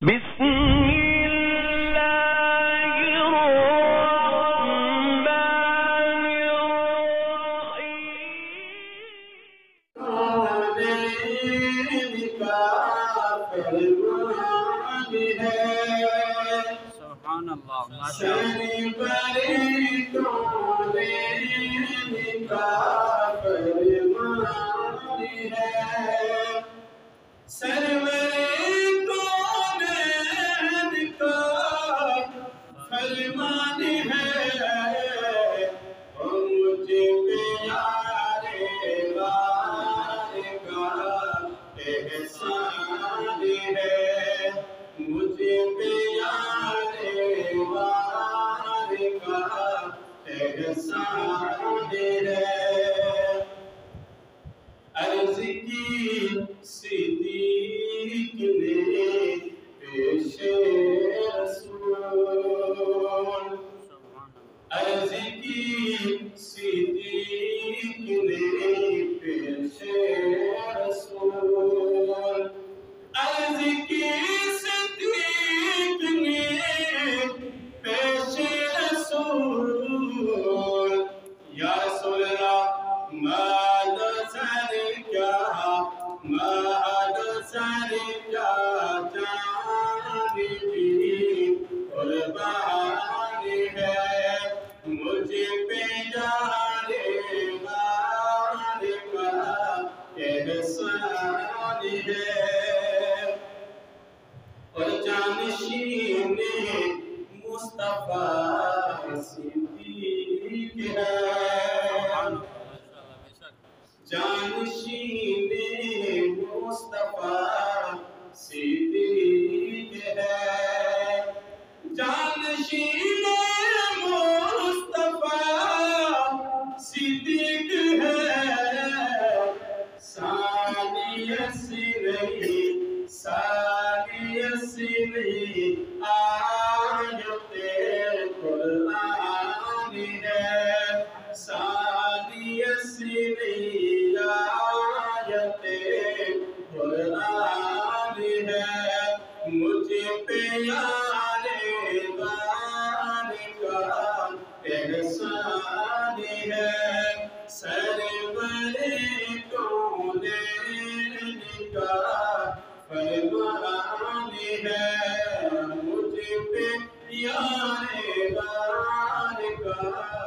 بسم الله الرحمن الرحيم سبحان اللہ فرمان ہے مجھے پیارے بار کا احسان ہے مجھے پیارے بار کا احسان ہے عرض کی صدیق نے پیش عرض کی صدیق نے پیش رسول عرض کی صدیق نے پیش رسول یا رسول اللہ ماد سر کیا جان کی قربان ہے مجھے پیارے بار کا احسان ہے اور جانشین مصطفیٰ صدیق ہے جانشین مصطفیٰ صدیق ہے جانشین صدیق ہے ثانیت نہیں آیت قرآن ہے ثانیت نہیں آیت قرآن ہے مجھے پیارے بار کا احسان ہے سرور کونین کا فرمان ہے مجھے پیارے بار کا